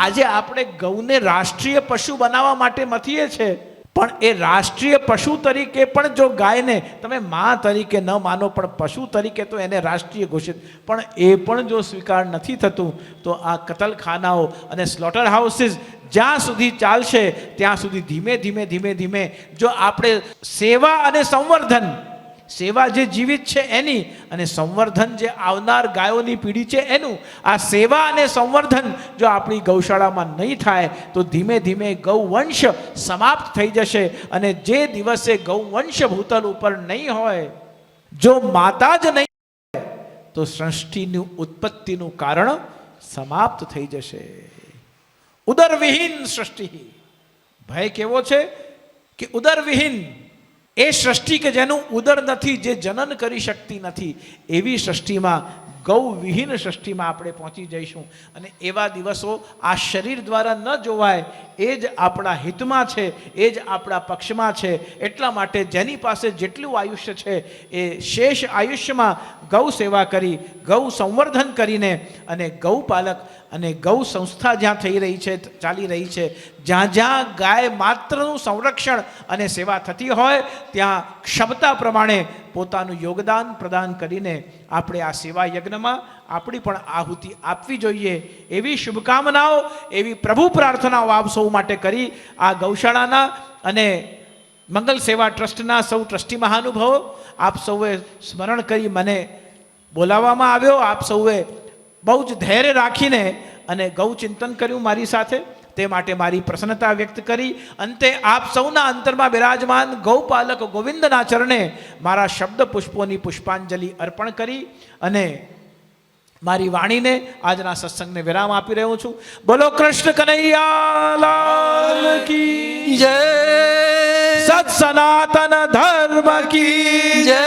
આજે આપણે ગૌને રાષ્ટ્રીય પશુ બનાવવા માટે મથીએ છીએ, પણ એ રાષ્ટ્રીય પશુ તરીકે પણ જો ગાયને તમે માં તરીકે ન માનો, પણ પશુ તરીકે તો એને રાષ્ટ્રીય ઘોષિત, પણ એ પણ જો સ્વીકાર નથી થતું, તો આ કતલખાનાઓ અને સ્લોટર હાઉસીસ જ્યાં સુધી ચાલશે ત્યાં સુધી ધીમે ધીમે ધીમે ધીમે જો આપણે સેવા અને સંવર્ધન, સેવા જે જીવિત છે એની અને સંવર્ધન જે આવનાર ગાયોની પેઢી છે એનું, આ સેવા અને સંવર્ધન જો આપણી ગૌશાળામાં નહીં થાય તો ધીમે ધીમે ગૌવંશ સમાપ્ત થઈ જશે. અને જે દિવસે ગૌવંશ ભૂતલ ઉપર નહીં હોય, જો માતા જ નહીં હોય, તો સૃષ્ટિનું ઉત્પત્તિનું કારણ સમાપ્ત થઈ જશે. ઉદરવિહીન સૃષ્ટિ. ભય કેવો છે કે ઉદરવિહીન એ સૃષ્ટિ કે જેનું ઉદર નથી, જે જનન કરી શકતી નથી, એવી સૃષ્ટિમાં ગૌવિહીન સૃષ્ટિમાં આપણે પહોંચી જઈશું. અને એવા દિવસો આ શરીર દ્વારા ન જોવાય, એ જ આપણા હિતમાં છે, એ જ આપણા પક્ષમાં છે. એટલા માટે જેની પાસે જેટલું આયુષ્ય છે એ શેષ આયુષ્યમાં ગૌ સેવા કરી, ગૌ સંવર્ધન કરીને, અને ગૌપાલક અને ગૌ સંસ્થા જ્યાં થઈ રહી છે, ચાલી રહી છે, જ્યાં જ્યાં ગાય માત્રનું સંરક્ષણ અને સેવા થતી હોય ત્યાં ક્ષમતા પ્રમાણે પોતાનું યોગદાન પ્રદાન કરીને આપણે આ સેવા યજ્ઞમાં આપણી પણ આહુતિ આપવી જોઈએ. એવી શુભકામનાઓ, એવી પ્રભુ પ્રાર્થનાઓ આપ સૌ માટે કરી આ ગૌશાળાના અને મંગલ સેવા ટ્રસ્ટના સૌ ટ્રસ્ટી મહાનુભાવો આપ સૌએ સ્મરણ કરી મને બોલાવવામાં આવ્યો. આપ સૌએ બહુ જ ધૈર્ય રાખીને અને ગૌ ચિંતન કર્યું મારી સાથે, તે માટે મારી પ્રસન્નતા વ્યક્ત કરી. અંતે આપ સૌના અંતરમાં બિરાજમાન ગૌપાલક ગોવિંદના ચરણે મારા શબ્દ પુષ્પોની પુષ્પાંજલિ અર્પણ કરી અને મારી વાણીને આજના સત્સંગને વિરામ આપી રહ્યો છું. બોલો કૃષ્ણ કનૈયા લાલ કી જય, સત સનાતન ધર્મ કી જય.